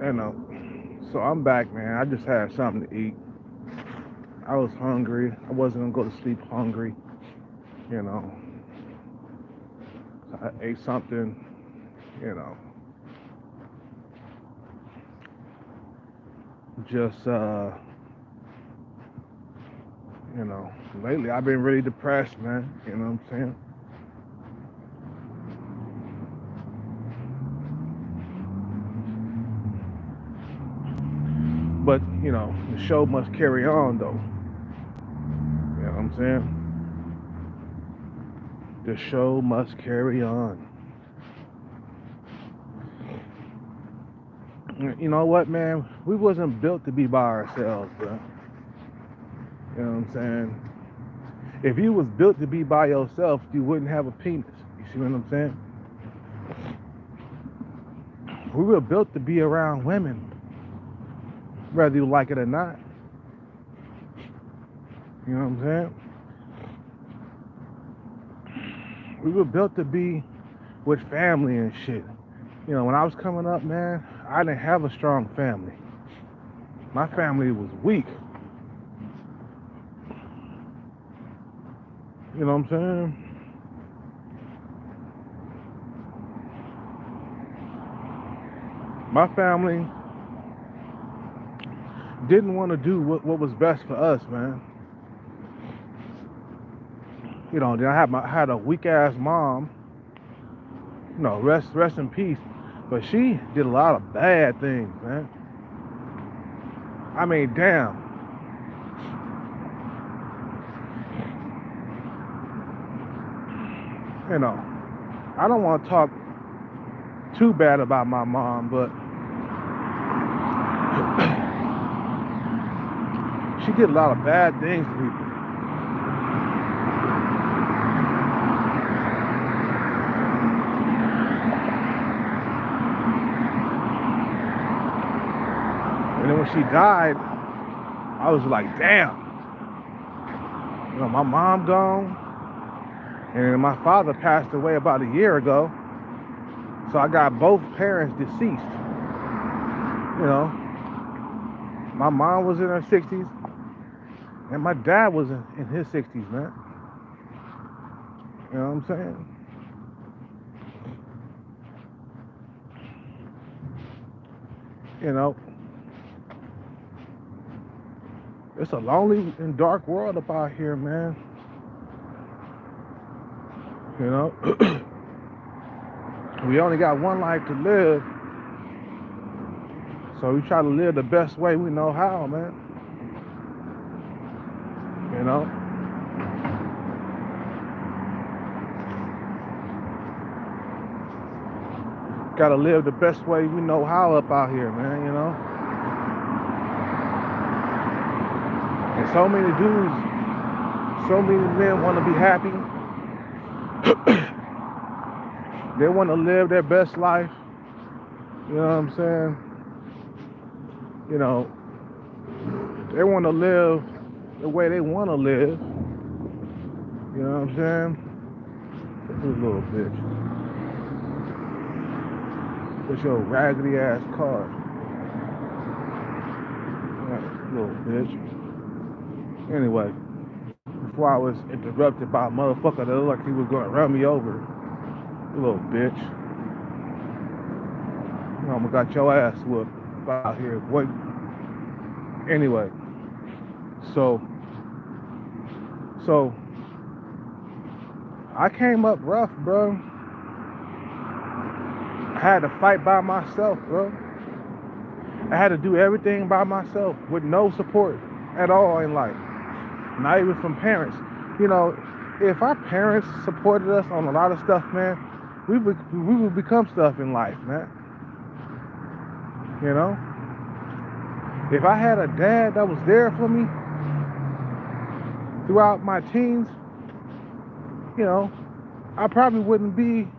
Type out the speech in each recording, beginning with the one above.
You know, so I'm back, man. I just had something to eat. I was hungry. I wasn't gonna go to sleep hungry. You know, so I ate something. You know, just you know, lately I've been really depressed, man. You know what I'm saying? But you know, the show must carry on, though. You know what I'm saying? The show must carry on. You know what, man? We wasn't built to be by ourselves, bro. You know what I'm saying? If you was built to be by yourself, you wouldn't have a penis. You see what I'm saying? We were built to be around women, whether you like it or not. You know what I'm saying? We were built to be with family and shit. You know, when I was coming up, man, I didn't have a strong family. My family was weak. You know what I'm saying? My family didn't want to do what was best for us, man. You know, then I had a weak ass mom. You know, rest in peace. But she did a lot of bad things, man. I mean, damn. You know, I don't want to talk too bad about my mom, but she did a lot of bad things to people. And then when she died, I was like, damn. You know, my mom gone, and then my father passed away about a year ago. So I got both parents deceased. You know, my mom was in her 60s, and my dad was in his 60s, man. You know what I'm saying? You know, it's a lonely and dark world up out here, man. You know, we only got one life to live, so we try to live the best way we know how, man. You know, gotta live the best way we know how up out here, man. You know, and so many dudes, so many men want to be happy. They want to live their best life. You know what I'm saying? You know, they want to live the way they want to live. You know what I'm saying? This little bitch. With your raggedy ass car. That little bitch. Anyway, before I was interrupted by a motherfucker that looked like he was going to run me over. You little bitch. You know, I'm gonna got your ass whooped out here. What? Anyway, so so I came up rough, bro. I had to fight by myself, bro. I had to do everything by myself with no support at all in life. Not even from parents. You know, if our parents supported us on a lot of stuff, man, we would become stuff in life, man. You know? If I had a dad that was there for me throughout my teens, you know, I probably wouldn't be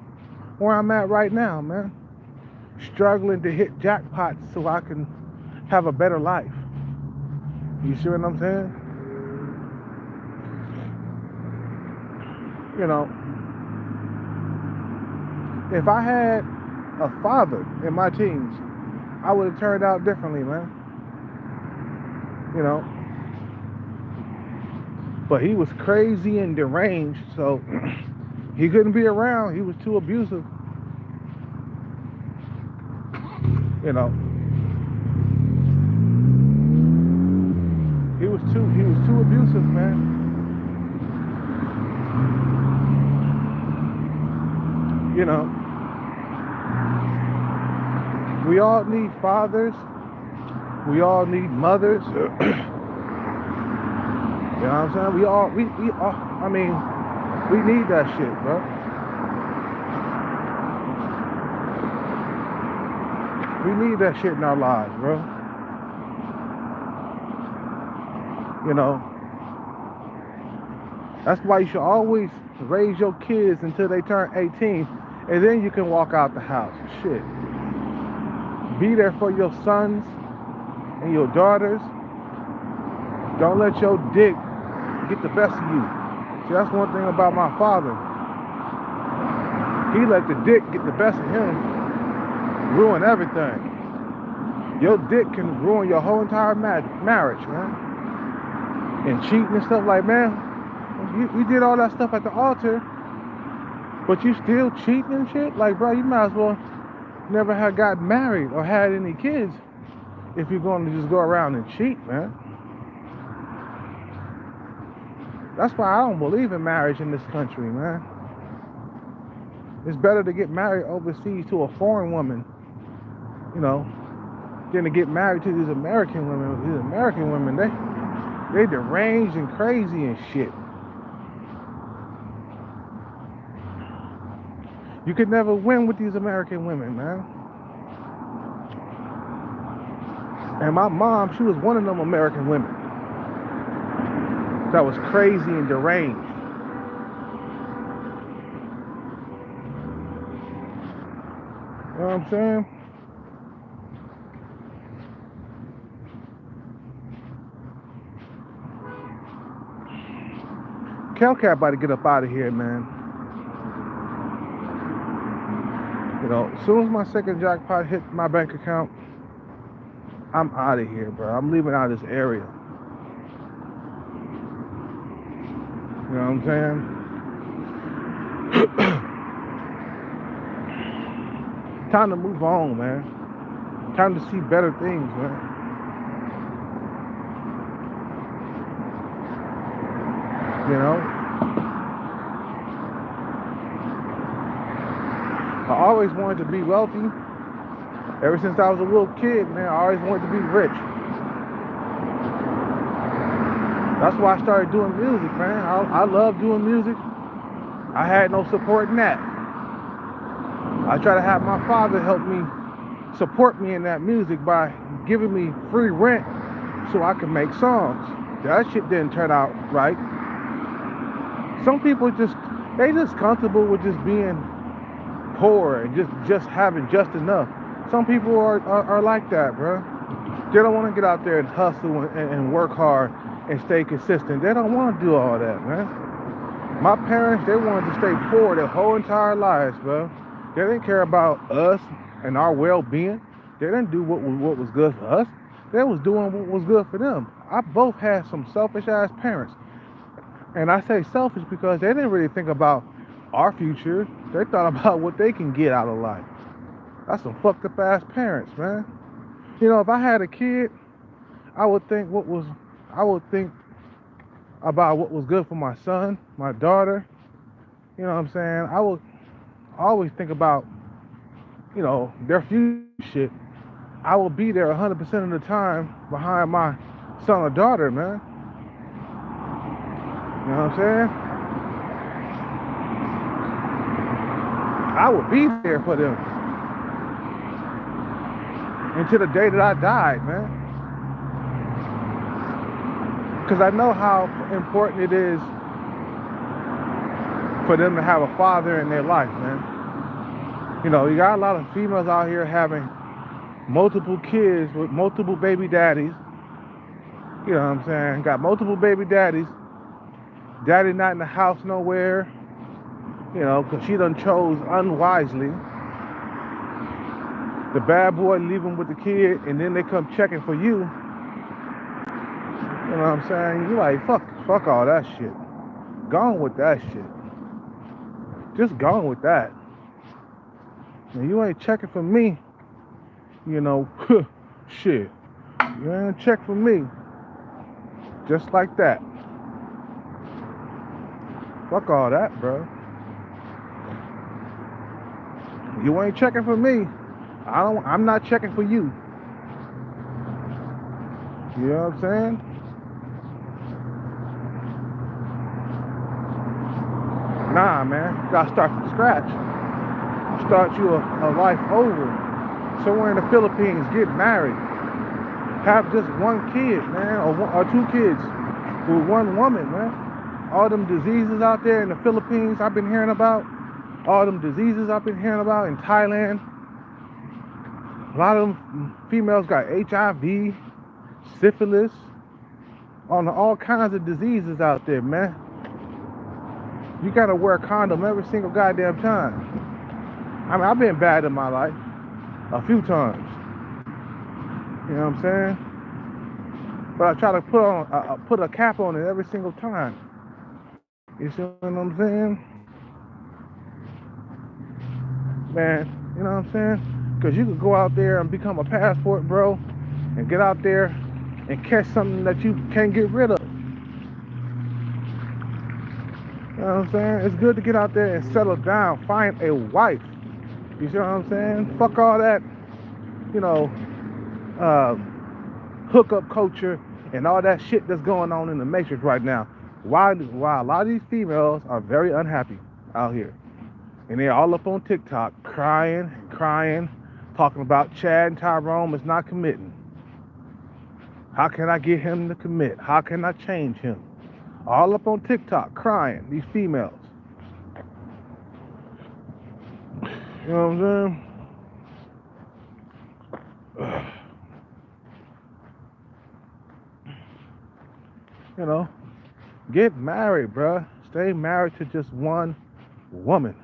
where I'm at right now, man. Struggling to hit jackpots so I can have a better life. You see what I'm saying? You know, if I had a father in my teens, I would have turned out differently, man. You know. But he was crazy and deranged, so he couldn't be around. He was too abusive. You know. He was too abusive, man. You know. We all need fathers. We all need mothers. You know what I'm saying? We all, I mean, we need that shit, bro. We need that shit in our lives, bro. You know, that's why you should always raise your kids until they turn 18, and then you can walk out the house. Shit. Be there for your sons and your daughters. Don't let your dick get the best of you. See, that's one thing about my father. He let the dick get the best of him, ruin everything. Your dick can ruin your whole entire marriage, man. And cheating and stuff, like, man, you did all that stuff at the altar, but you still cheating and shit? Like, bro, you might as well never have got married or had any kids if you're going to just go around and cheat, man. That's why I don't believe in marriage in this country, man. It's better to get married overseas to a foreign woman, you know, than to get married to these American women. These American women, they deranged and crazy and shit. You could never win with these American women, man. And my mom, she was one of them American women that was crazy and deranged. You know what I'm saying? Kelcat about to get up out of here, man. You know, as soon as my second jackpot hit my bank account, I'm out of here, bro. I'm leaving out of this area. You know what I'm saying? Time to move on, man. Time to see better things, man. You know? I always wanted to be wealthy. Ever since I was a little kid, man, I always wanted to be rich. That's why I started doing music, man. I love doing music. I had no support in that. I try to have my father help me, support me in that music by giving me free rent so I could make songs. That shit didn't turn out right. Some people just comfortable with just being poor and just having just enough. Some people are like that, bro. They don't want to get out there and hustle and work hard and stay consistent. They don't want to do all that, man. My parents, they wanted to stay poor their whole entire lives, bro. They didn't care about us and our well-being. They didn't do what was good for us. They was doing what was good for them. I both had some selfish-ass parents. And I say selfish because they didn't really think about our future. They thought about what they can get out of life. That's some fucked up ass parents, man. You know, if I had a kid, I would think about what was good for my son, my daughter. You know what I'm saying? I would always think about, you know, their future shit. I will be there 100% of the time behind my son or daughter, man. You know what I'm saying? I would be there for them until the day that I died, man. Because I know how important it is for them to have a father in their life, man. You know, you got a lot of females out here having multiple kids with multiple baby daddies. You know what I'm saying? Got multiple baby daddies. Daddy not in the house nowhere. You know, because she done chose unwisely. The bad boy leave them with the kid, and then they come checking for you. You know what I'm saying? You like, fuck all that shit. Gone with that shit. Just gone with that. And you ain't checking for me, you know, shit. You ain't check for me. Just like that. Fuck all that, bro. You ain't checking for me. I'm not checking for you. You know what I'm saying? Nah, man. You gotta start from scratch. Start you a life over. Somewhere in the Philippines, get married. Have just one kid, man, or two kids with one woman, man. All them diseases out there in the Philippines I've been hearing about. All them diseases I've been hearing about in Thailand. A lot of them females got HIV, syphilis, on all kinds of diseases out there, man. You gotta wear a condom every single goddamn time. I mean, I've been bad in my life a few times. You know what I'm saying? But I try to put a cap on it every single time. You see what I'm saying? Man, you know what I'm saying? Because you could go out there and become a passport bro and get out there and catch something that you can't get rid of. You know what I'm saying? It's good to get out there and settle down, find a wife. You see what I'm saying? Fuck all that, you know, hookup culture and all that shit that's going on in the Matrix right now. Why a lot of these females are very unhappy out here. And they're all up on TikTok crying, talking about Chad and Tyrone is not committing. How can I get him to commit? How can I change him? All up on TikTok crying, these females. You know what I'm saying? You know, get married, bruh. Stay married to just one woman.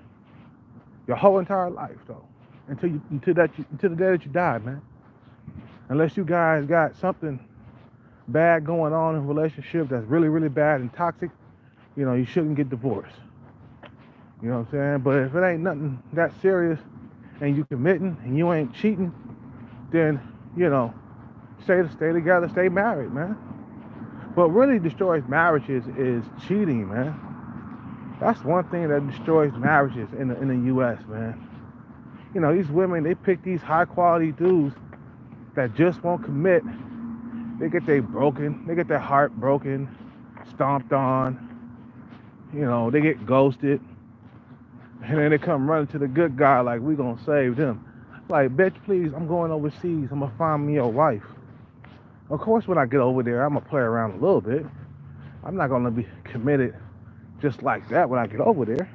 Your whole entire life, though. Until the day that you die, man. Unless you guys got something bad going on in a relationship that's really, really bad and toxic, you know, you shouldn't get divorced. You know what I'm saying? But if it ain't nothing that serious and you committing and you ain't cheating, then, you know, stay together, stay married, man. What really destroys marriages is cheating, man. That's one thing that destroys marriages in the U.S., man. You know, these women, they pick these high-quality dudes that just won't commit. They get their heart broken, stomped on. You know, they get ghosted. And then they come running to the good guy like, we gonna save them. Like, bitch, please, I'm going overseas. I'm gonna find me a wife. Of course, when I get over there, I'm gonna play around a little bit. I'm not gonna be committed just like that when I get over there.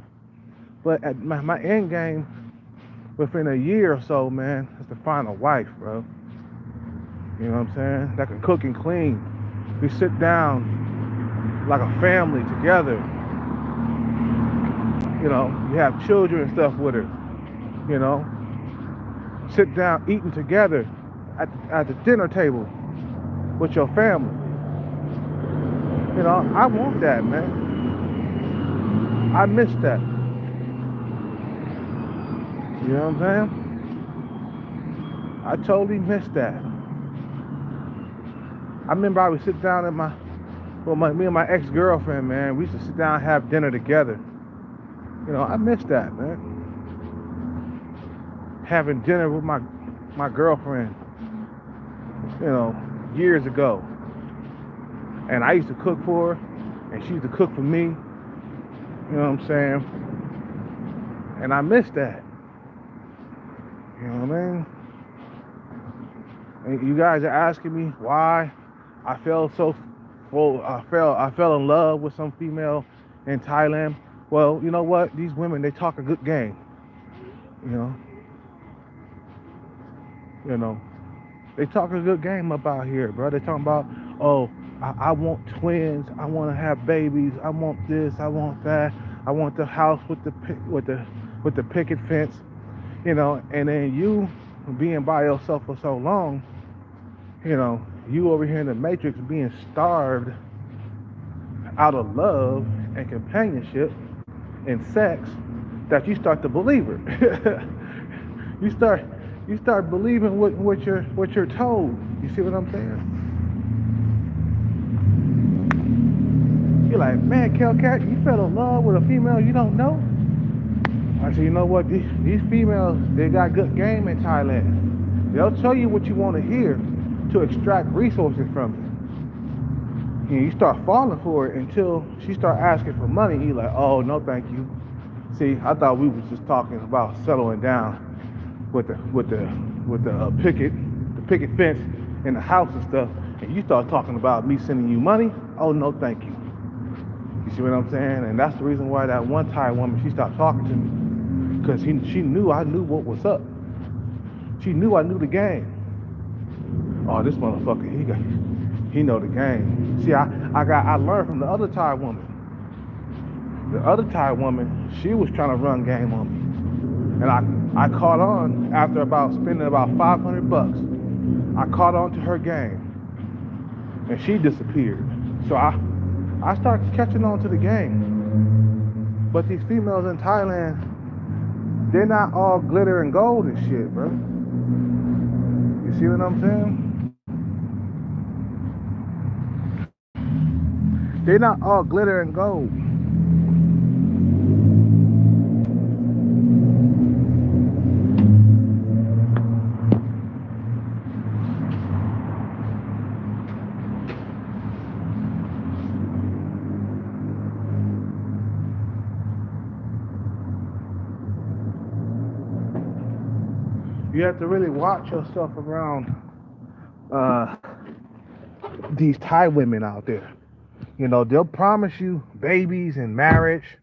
But at my end game, within a year or so, man, is to find a wife, bro. You know what I'm saying? That can cook and clean. We sit down like a family together. You know, you have children and stuff with her. You know, sit down eating together at the dinner table with your family. You know, I want that, man. I miss that. You know what I'm saying? I totally miss that. I remember I would sit down at me and my ex-girlfriend, man, we used to sit down and have dinner together. You know, I miss that, man. Having dinner with my girlfriend, you know, years ago. And I used to cook for her, and she used to cook for me. You know what I'm saying? And I miss that. You know what I mean? And you guys are asking me why I fell in love with some female in Thailand. Well, you know what? These women, they talk a good game. You know, they talk a good game about here, bro. They talking about, oh, I want twins. I want to have babies. I want this. I want that. I want the house with the picket fence. You know, and then you being by yourself for so long, you over here in the matrix being starved out of love and companionship and sex that you start to believe it. you start you start believing what you're told. You see what I'm saying? You're like, man, Kelcat, you fell in love with a female you don't know? I said, you know what? These females, they got good game in Thailand. They'll tell you what you want to hear to extract resources from you. And you start falling for it until she start asking for money. You like, oh no, thank you. See, I thought we was just talking about settling down with the picket fence in the house and stuff. And you start talking about me sending you money. Oh no, thank you. You see what I'm saying? And that's the reason why that one Thai woman, she stopped talking to me. Because she knew I knew what was up. She knew I knew the game. Oh, this motherfucker, he know the game. See, I learned from the other Thai woman. The other Thai woman, she was trying to run game on me. And I caught on after spending about 500 bucks. I caught on to her game. And she disappeared. So I started catching on to the game. But these females in Thailand, they're not all glitter and gold and shit, bro. You see what I'm saying? They're not all glitter and gold. You have to really watch yourself around these Thai women out there. They'll promise you babies and marriage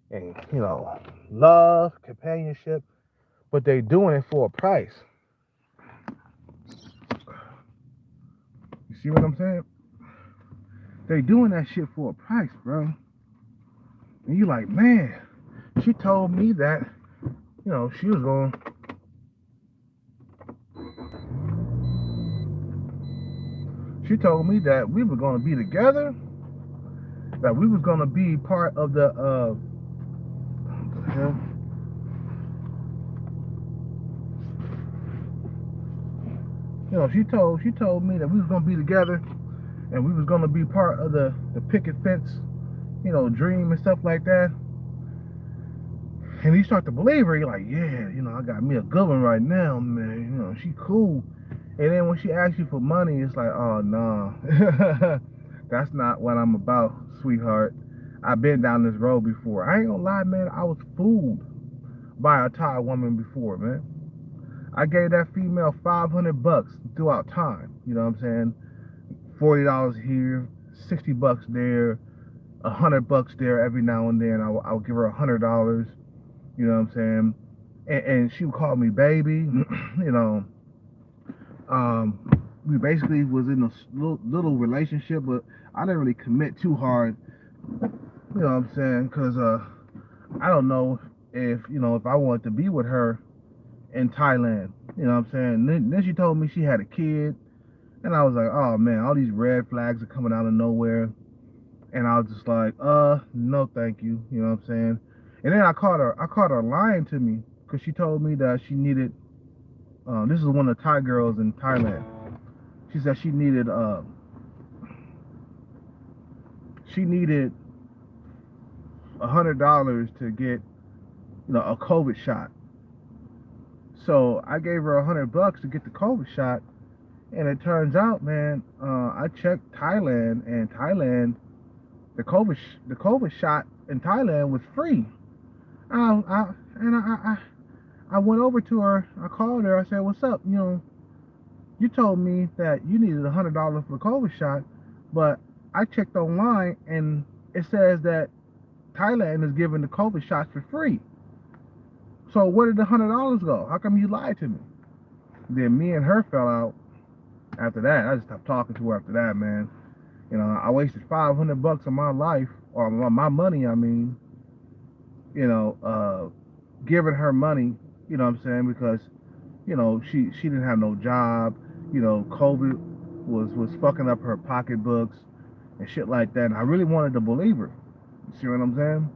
and, love, companionship, but they doing it for a price. You see what I'm saying? They doing that shit for a price, bro. And you like, man, she told me that, she was going. She told me that we were going to be together, that we was going to be part of the, she told me that we was going to be together and we was going to be part of the picket fence, dream and stuff like that. And you start to believe her. You're like, yeah, I got me a good one right now, man. She cool. And then when she asks you for money, it's like, oh, no. That's not what I'm about, sweetheart. I've been down this road before. I ain't gonna lie, man. I was fooled by a Thai woman before, man. I gave that female 500 bucks throughout time. You know what I'm saying? $40 here, 60 bucks there, 100 bucks there every now and then. I'll give her $100. You know what I'm saying? And she would call me baby. We basically was in a little relationship, but I didn't really commit too hard. You know what I'm saying? Because I don't know if I wanted to be with her in Thailand. You know what I'm saying? Then she told me she had a kid, and I was like, oh man, all these red flags are coming out of nowhere. And I was just like, no, thank you. You know what I'm saying? And then I caught her lying to me because she told me that she needed. This is one of the Thai girls in Thailand. She said she needed $100 to get a COVID shot. So I gave her $100 to get the COVID shot, and it turns out, man, I checked Thailand, and Thailand, the COVID shot in Thailand was free. I went over to her. I called her. I said, "What's up? You told me that you needed $100 for the COVID shot, but I checked online and it says that Thailand is giving the COVID shots for free. So where did the $100 go? How come you lied to me?" Then me and her fell out. After that, I just stopped talking to her after that, man. I wasted 500 bucks of my life, or my money, I mean, giving her money, you know what I'm saying? Because, she didn't have no job. COVID was fucking up her pocketbooks and shit like that. And I really wanted to believe her. You see what I'm saying?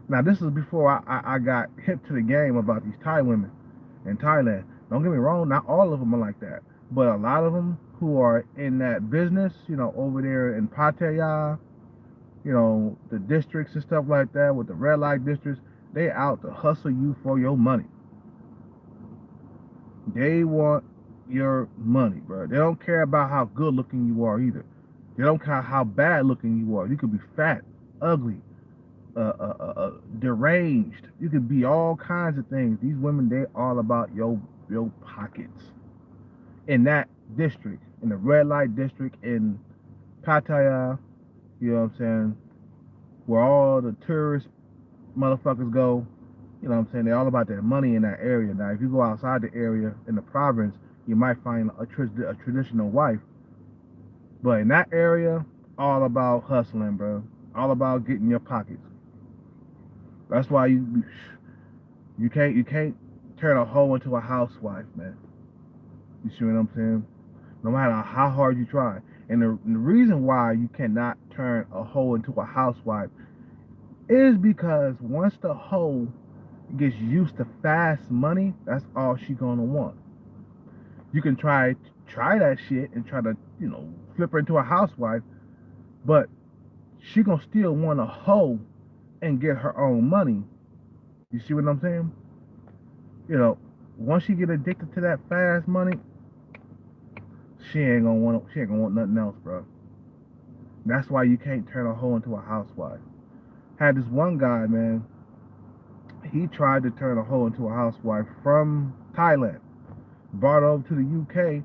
Now this is before I got hip to the game about these Thai women in Thailand. Don't get me wrong, not all of them are like that, but a lot of them who are in that business, over there in Pattaya, the districts and stuff like that with the red light districts, they out to hustle you for your money. They want your money, bro. They don't care about how good looking you are either. They don't care how bad looking you are. You could be fat, ugly, deranged. You could be all kinds of things. These women, they all about your pockets. In that district, in the red light district in Pattaya, you know what I'm saying, where all the tourist motherfuckers go, you know what I'm saying, they're all about that money in that area. Now, if you go outside the area in the province, you might find a traditional wife. But in that area, all about hustling, bro. All about getting your pockets. That's why you can't turn a hoe into a housewife, man. You see what I'm saying? No matter how hard you try. And the reason why you cannot turn a hoe into a housewife is because once the hoe gets used to fast money, that's all she gonna want. You can try that shit and try to, flip her into a housewife, but she gonna still want a hoe and get her own money. You see what I'm saying? Once she get addicted to that fast money, she ain't gonna want nothing else, bro. That's why you can't turn a hoe into a housewife. Had this one guy, man, he tried to turn a hoe into a housewife from Thailand, brought her over to the UK,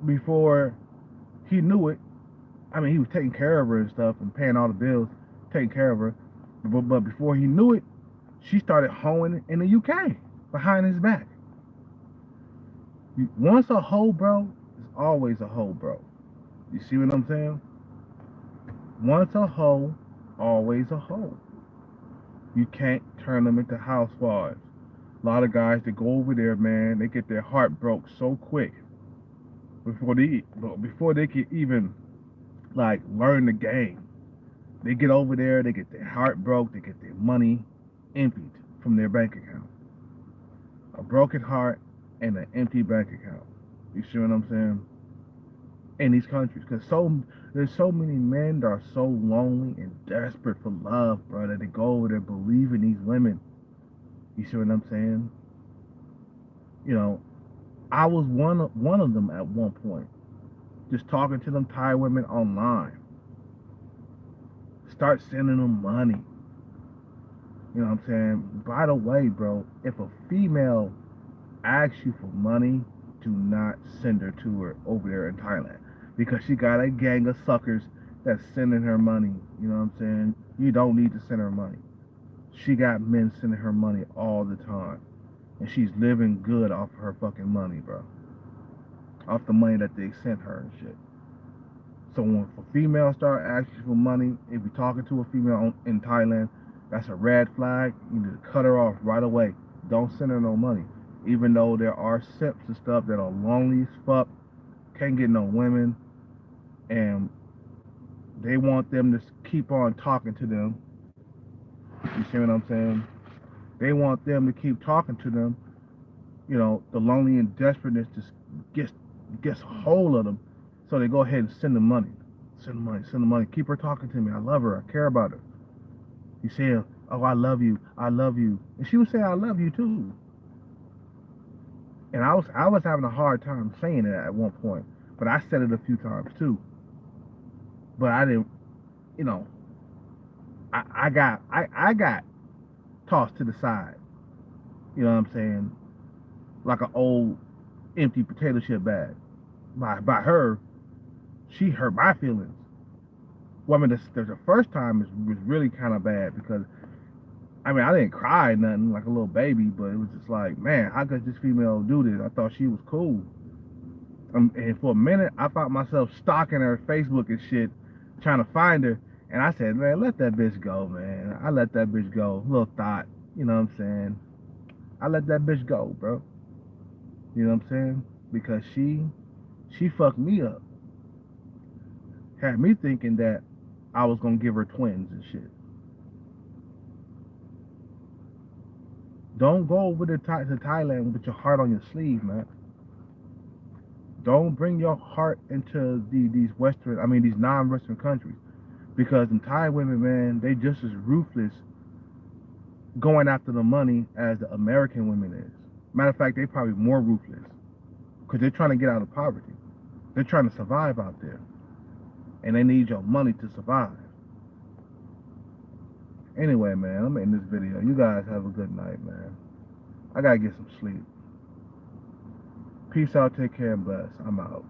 before he knew it. I mean, he was taking care of her and stuff and paying all the bills, taking care of her. But before he knew it, she started hoeing in the UK behind his back. Once a hoe, bro, is always a hoe, bro. You see what I'm saying? Once a hoe, always a hoe. You can't turn them into housewives. A lot of guys that go over there, man, they get their heart broke so quick before they can even learn the game. They get over there, they get their heart broke, they get their money emptied from their bank account. A broken heart and an empty bank account. You see what I'm saying? In these countries, because there's so many men that are so lonely and desperate for love, bro, that they go over there believing these women. You see what I'm saying? I was one of them at one point, just talking to them Thai women online. Start sending them money. You know what I'm saying? By the way, bro, if a female asks you for money, do not send her to her over there in Thailand, because she got a gang of suckers that's sending her money. You know what I'm saying? You don't need to send her money. She got men sending her money all the time, and she's living good off her fucking money, bro. Off the money that they sent her and shit. So when a female start asking for money, if you're talking to a female in Thailand, that's a red flag. You need to cut her off right away. Don't send her no money. Even though there are simps and stuff that are lonely as fuck, can't get no women, and they want them to keep on talking to them. You see what I'm saying? They want them to keep talking to them. The lonely and desperateness just gets a hold of them. So they go ahead and send them money. Send the money. Keep her talking to me. I love her. I care about her. You say, oh, I love you. I love you. And she would say, I love you too. And I was having a hard time saying it at one point. But I said it a few times too. But I didn't, I got tossed to the side. You know what I'm saying? Like an old empty potato chip bag. By her. She hurt my feelings. Well, I mean, the first time was really kind of bad, because, I mean, I didn't cry nothing like a little baby, but it was just like, man, how could this female do this? I thought she was cool. And for a minute, I found myself stalking her Facebook and shit, trying to find her. And I said, man, let that bitch go, man. I let that bitch go. Little thought, you know what I'm saying? I let that bitch go, bro. You know what I'm saying? Because she fucked me up. Had me thinking that I was gonna give her twins and shit. Don't go over to Thailand with your heart on your sleeve, man. Don't bring your heart into these Western, I mean these non-Western countries, because the Thai women, man, they just as ruthless going after the money as the American women is. Matter of fact, they probably more ruthless because they're trying to get out of poverty. They're trying to survive out there, and they need your money to survive. Anyway, man, I'm in this video. You guys have a good night, man. I gotta get some sleep. Peace out, take care, and bless. I'm out.